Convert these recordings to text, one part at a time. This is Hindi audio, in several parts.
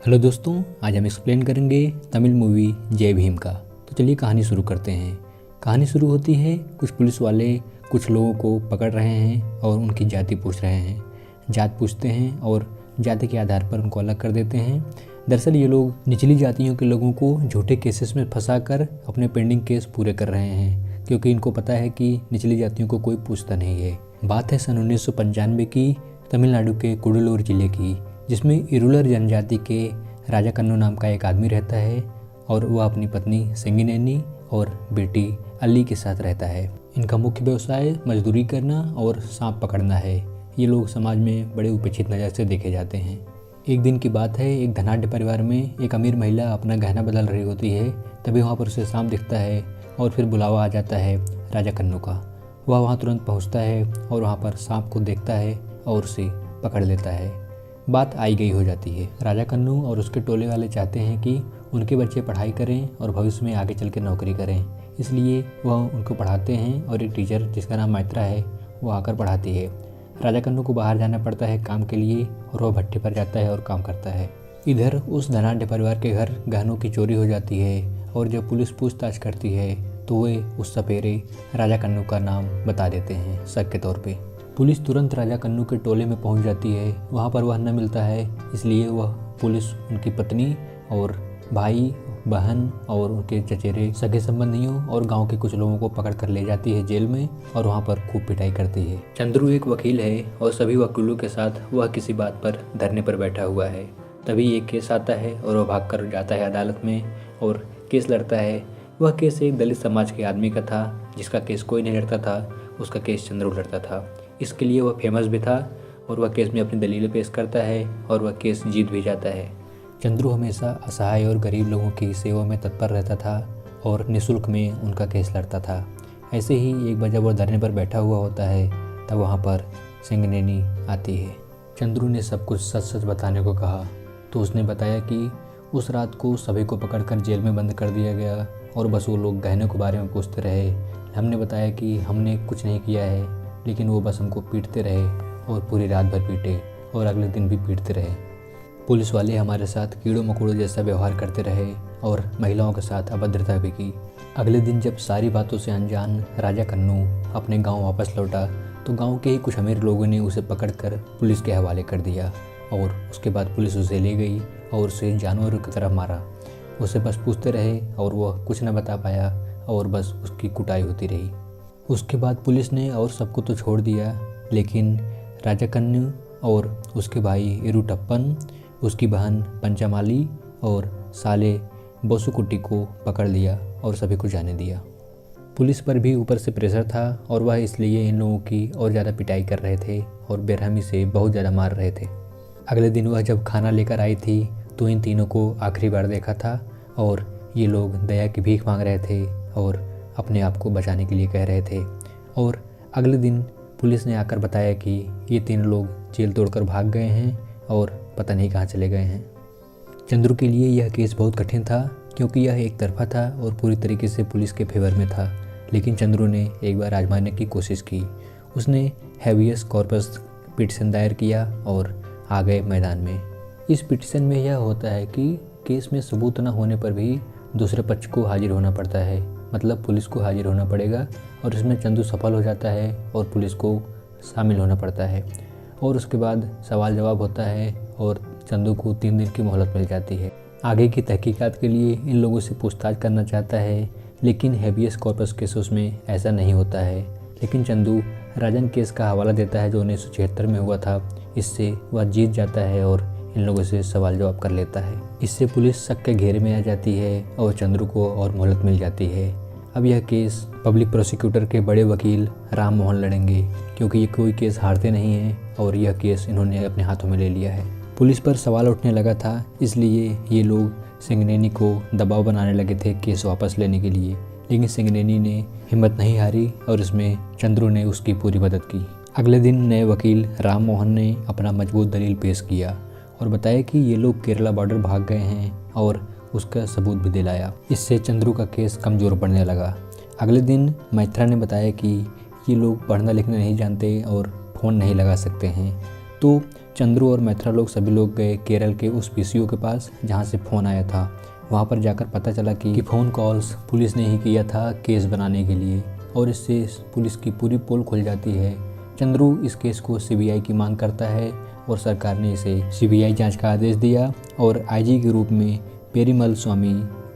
हेलो दोस्तों, आज हम एक्सप्लेन करेंगे तमिल मूवी जय भीम का। तो चलिए कहानी शुरू करते हैं। कहानी शुरू होती है, कुछ पुलिस वाले कुछ लोगों को पकड़ रहे हैं और उनकी जाति पूछ रहे हैं। जात पूछते हैं और जाति के आधार पर उनको अलग कर देते हैं। दरअसल ये लोग निचली जातियों के लोगों को झूठे केसेस में फंसाकर अपने पेंडिंग केस पूरे कर रहे हैं, क्योंकि इनको पता है कि निचली जातियों को कोई पूछता नहीं है। बात है सन 1995 की, तमिलनाडु के कुडलूर जिले की, जिसमें इरुलर जनजाति के राजा कन्नू नाम का एक आदमी रहता है और वह अपनी पत्नी सिंगिनेनी और बेटी अली के साथ रहता है। इनका मुख्य व्यवसाय मजदूरी करना और सांप पकड़ना है। ये लोग समाज में बड़े उपेक्षित नज़र से देखे जाते हैं। एक दिन की बात है, एक धनाढ्य परिवार में एक अमीर महिला अपना गहना बदल रही होती है। तभी वहाँ पर उसे सांप दिखता है और फिर बुलावा आ जाता है राजा कन्नू का। वह वहाँ तुरंत पहुँचता है और वहाँ पर सांप को देखता है और उसे पकड़ लेता है। बात आई गई हो जाती है। राजा कन्नू और उसके टोले वाले चाहते हैं कि उनके बच्चे पढ़ाई करें और भविष्य में आगे चल के नौकरी करें, इसलिए वह उनको पढ़ाते हैं और एक टीचर जिसका नाम मैत्रा है वो आकर पढ़ाती है। राजा कन्नू को बाहर जाना पड़ता है काम के लिए और वह भट्टे पर जाता है और काम करता है। इधर उस धनाढ्य परिवार के घर गहनों की चोरी हो जाती है और जब पुलिस पूछताछ करती है तो वे उस सपेरे राजा कन्नू का नाम बता देते हैं शक के तौर पे। पुलिस तुरंत राजा कन्नू के टोले में पहुंच जाती है। वहां पर वह न मिलता है, इसलिए वह पुलिस उनकी पत्नी और भाई बहन और उनके चचेरे सगे संबंधियों और गांव के कुछ लोगों को पकड़ कर ले जाती है जेल में और वहां पर खूब पिटाई करती है। चंद्रू एक वकील है और सभी वकीलों के साथ वह किसी बात पर धरने पर बैठा हुआ है। तभी एक केस आता है और वह भाग कर जाता है अदालत में और केस लड़ता है। वह केस एक दलित समाज के आदमी का था जिसका केस कोई नहीं लड़ता था, उसका केस चंद्रू लड़ता था। इसके लिए वह फेमस भी था और वह केस में अपनी दलीलें पेश करता है और वह केस जीत भी जाता है। चंद्रू हमेशा असहाय और गरीब लोगों की सेवा में तत्पर रहता था और निःशुल्क में उनका केस लड़ता था। ऐसे ही एक बार जब वह धरने पर बैठा हुआ होता है तब वहाँ पर सिंगिनेनी आती है। चंद्रू ने सब कुछ सच सच बताने को कहा तो उसने बताया कि उस रात को सभी को पकड़कर जेल में बंद कर दिया गया और बस वो लोग गहने के बारे में पूछते रहे। हमने बताया कि हमने कुछ नहीं किया है, लेकिन वो बस हमको पीटते रहे और पूरी रात भर पीटे और अगले दिन भी पीटते रहे। पुलिस वाले हमारे साथ कीड़ों मकोड़ों जैसा व्यवहार करते रहे और महिलाओं के साथ अभद्रता भी की। अगले दिन जब सारी बातों से अनजान राजा कन्नू अपने गांव वापस लौटा तो गांव के ही कुछ अमीर लोगों ने उसे पकड़कर पुलिस के हवाले कर दिया और उसके बाद पुलिस उसे ले गई और उसे जानवरों की तरह मारा। उसे बस पूछते रहे और वह कुछ न बता पाया और बस उसकी कुटाई होती रही। उसके बाद पुलिस ने और सबको तो छोड़ दिया, लेकिन राजा कन्नू और उसके भाई इरुटप्पन, उसकी बहन पंचामाली और साले बोसुकुट्टी को पकड़ लिया और सभी को जाने दिया। पुलिस पर भी ऊपर से प्रेशर था और वह इसलिए इन लोगों की और ज़्यादा पिटाई कर रहे थे और बेरहमी से बहुत ज़्यादा मार रहे थे। अगले दिन वह जब खाना लेकर आई थी तो इन तीनों को आखिरी बार देखा था और ये लोग दया की भीख मांग रहे थे और अपने आप को बचाने के लिए कह रहे थे। और अगले दिन पुलिस ने आकर बताया कि ये तीन लोग जेल तोड़कर भाग गए हैं और पता नहीं कहाँ चले गए हैं। चंद्रू के लिए यह केस बहुत कठिन था क्योंकि यह एक तरफा था और पूरी तरीके से पुलिस के फेवर में था, लेकिन चंद्रू ने एक बार आजमाने की कोशिश की। उसने हैवियस कॉर्पस पिटीशन दायर किया और आ गए मैदान में। इस पिटीशन में यह होता है कि केस में सबूत न होने पर भी दूसरे पक्ष को हाजिर होना पड़ता है, मतलब पुलिस को हाजिर होना पड़ेगा और इसमें चंदू सफल हो जाता है और पुलिस को शामिल होना पड़ता है और उसके बाद सवाल जवाब होता है और चंदू को 3 दिन की मोहलत मिल जाती है। आगे की तहकीकात के लिए इन लोगों से पूछताछ करना चाहता है, लेकिन हैबियस कॉर्पस केसेस में ऐसा नहीं होता है। लेकिन चंदू राजन केस का हवाला देता है जो 1976 में हुआ था। इससे वह जीत जाता है और इन लोगों से सवाल जवाब कर लेता है। इससे पुलिस शक के घेरे में आ जाती है और चंद्रू को और मोहलत मिल जाती है। अब यह केस पब्लिक प्रोसिक्यूटर के बड़े वकील राम मोहन लड़ेंगे, क्योंकि ये कोई केस हारते नहीं हैं और यह केस इन्होंने अपने हाथों में ले लिया है। पुलिस पर सवाल उठने लगा था, इसलिए ये लोग सिंगिनेनी को दबाव बनाने लगे थे केस वापस लेने के लिए, लेकिन सिंगिनेनी ने हिम्मत नहीं हारी और इसमें चंद्रू ने उसकी पूरी मदद की। अगले दिन नए वकील राम मोहन ने अपना मजबूत दलील पेश किया और बताया कि ये लोग केरला बॉर्डर भाग गए हैं और उसका सबूत भी दिलाया। इससे चंद्रू का केस कमज़ोर पड़ने लगा। अगले दिन मैत्रा ने बताया कि ये लोग पढ़ना लिखना नहीं जानते और फ़ोन नहीं लगा सकते हैं, तो चंद्रू और मैथरा लोग सभी लोग गए केरल के उस पीसीओ के पास जहाँ से फ़ोन आया था। वहाँ पर जाकर पता चला कि फ़ोन कॉल्स पुलिस ने ही किया था केस बनाने के लिए, और इससे पुलिस की पूरी पोल खुल जाती है। चंद्रू इस केस को सीबीआई की मांग करता है और सरकार ने इसे सीबीआई जांच का आदेश दिया और आईजी के रूप में पेरीमल स्वामी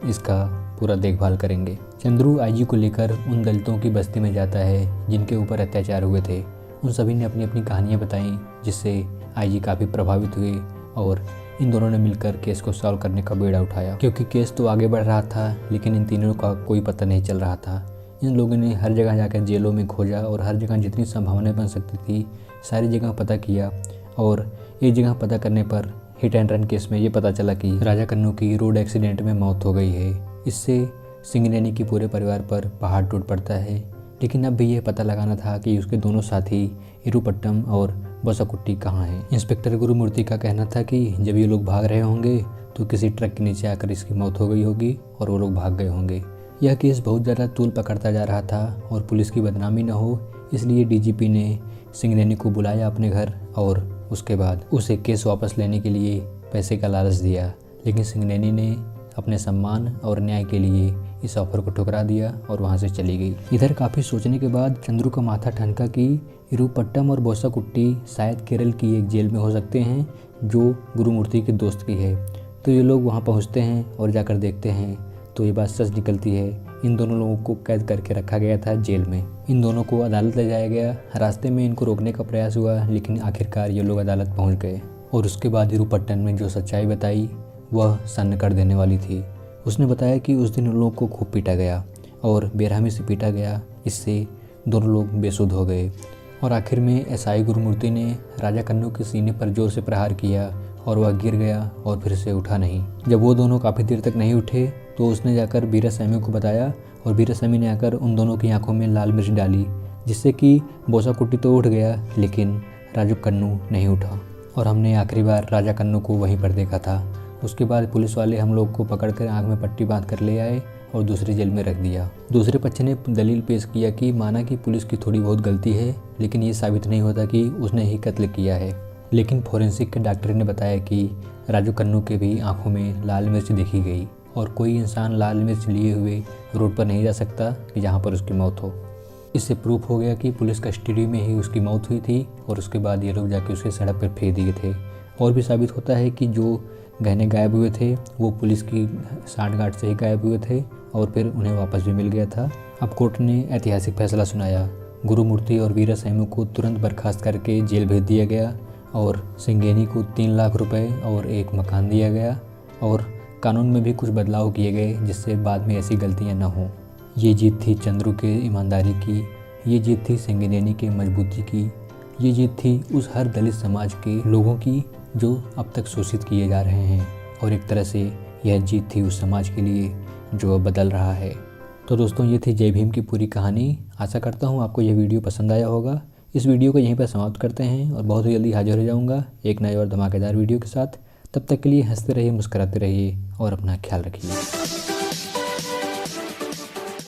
इसका पूरा देखभाल करेंगे। चंद्रू आईजी को लेकर उन दलितों की बस्ती में जाता है जिनके ऊपर अत्याचार हुए थे। उन सभी ने अपनी अपनी कहानियाँ बताईं, जिससे आईजी काफ़ी प्रभावित हुए और इन दोनों ने मिलकर केस को सॉल्व करने का बीड़ा उठाया। क्योंकि केस तो आगे बढ़ रहा था, लेकिन इन तीनों का कोई पता नहीं चल रहा था। इन लोगों ने हर जगह जाकर जेलों में खोजा और हर जगह जितनी संभावनाएं बन सकती थी सारी जगह पता किया, और एक जगह पता करने पर हिट एंड रन केस में ये पता चला कि राजा कन्नू की रोड एक्सीडेंट में मौत हो गई है। इससे सिंगरेनी के पूरे परिवार पर पहाड़ टूट पड़ता है। लेकिन अब भी यह पता लगाना था कि उसके दोनों साथी इरुपट्टम और बोसाकुट्टी कहाँ हैं। इंस्पेक्टर गुरुमूर्ति का कहना था कि जब ये लोग भाग रहे होंगे तो किसी ट्रक के नीचे आकर इसकी मौत हो गई होगी और वो लोग भाग गए होंगे। यह केस बहुत ज़्यादा तूल पकड़ता जा रहा था और पुलिस की बदनामी न हो, इसलिए डीजीपी ने सिंगरेनी को बुलाया अपने घर और उसके बाद उसे केस वापस लेने के लिए पैसे का लालच दिया। लेकिन सिंगरेनी ने अपने सम्मान और न्याय के लिए इस ऑफर को ठुकरा दिया और वहाँ से चली गई। इधर काफ़ी सोचने के बाद चंद्रू का माथा ठनका कि इरुपट्टम और बोसाकुट्टी शायद केरल की एक जेल में हो सकते हैं जो गुरुमूर्ति के दोस्त की है। तो ये लोग वहाँ पहुँचते हैं और जाकर देखते हैं तो ये बात सच निकलती है। इन दोनों लोगों को कैद करके रखा गया था जेल में। इन दोनों को अदालत ले जाया गया। रास्ते में इनको रोकने का प्रयास हुआ, लेकिन आखिरकार ये लोग अदालत पहुँच गए। और उसके बाद इरुपट्टम ने जो सच्चाई बताई वह सन्न कर देने वाली थी। उसने बताया कि उस दिन उन लोगों को खूब पीटा गया और बेरहमी से पीटा गया। इससे दोनों लोग बेसुध हो गए और आखिर में एसआई गुरुमूर्ति ने राजा कन्नू के सीने पर जोर से प्रहार किया और वह गिर गया और फिर से उठा नहीं। जब वो दोनों काफ़ी देर तक नहीं उठे तो उसने जाकर वीरास्वामी को बताया और वीरास्वामी ने आकर उन दोनों की आंखों में लाल मिर्च डाली, जिससे कि बोसाकुट्टी तो उठ गया लेकिन राजू कन्नू नहीं उठा। और हमने आखिरी बार राजा कन्नू को वहीं पर देखा था। उसके बाद पुलिस वाले हम लोग को पकड़कर आँख में पट्टी बांध कर ले आए और दूसरी जेल में रख दिया। दूसरे पक्ष ने दलील पेश किया कि माना कि पुलिस की थोड़ी बहुत गलती है, लेकिन ये साबित नहीं होता कि उसने ही कत्ल किया है। लेकिन फोरेंसिक के डॉक्टर ने बताया कि राजू कन्नू के भी आंखों में लाल मिर्च देखी गई और कोई इंसान लाल मिर्च लिए हुए रोड पर नहीं जा सकता कि जहाँ पर उसकी मौत हो। इससे प्रूफ हो गया कि पुलिस कस्टडी में ही उसकी मौत हुई थी और उसके बाद ये लोग जाके उसे सड़क पर फेंक दिए थे। और भी साबित होता है कि जो गहने गायब हुए थे वो पुलिस की सांठगांठ से ही गायब हुए थे और फिर उन्हें वापस भी मिल गया था। अब कोर्ट ने ऐतिहासिक फैसला सुनाया। गुरुमूर्ति और वीरास्वामी को तुरंत बर्खास्त करके जेल भेज दिया गया और सिंगरेनी को 3 लाख रुपए और एक मकान दिया गया और कानून में भी कुछ बदलाव किए गए जिससे बाद में ऐसी गलतियां न हों। ये जीत थी चंद्रू के ईमानदारी की, ये जीत थी सिंगरेनी के मजबूती की, ये जीत थी उस हर दलित समाज के लोगों की जो अब तक शोषित किए जा रहे हैं, और एक तरह से यह जीत थी उस समाज के लिए जो अब बदल रहा है। तो दोस्तों, ये थी जय भीम की पूरी कहानी। आशा करता हूँ आपको यह वीडियो पसंद आया होगा। इस वीडियो को यहीं पर समाप्त करते हैं और बहुत जल्दी हाजिर हो जाऊँगा एक नए और धमाकेदार वीडियो के साथ। तब तक के लिए हंसते रहिए, मुस्कुराते रहिए और अपना ख्याल रखिए।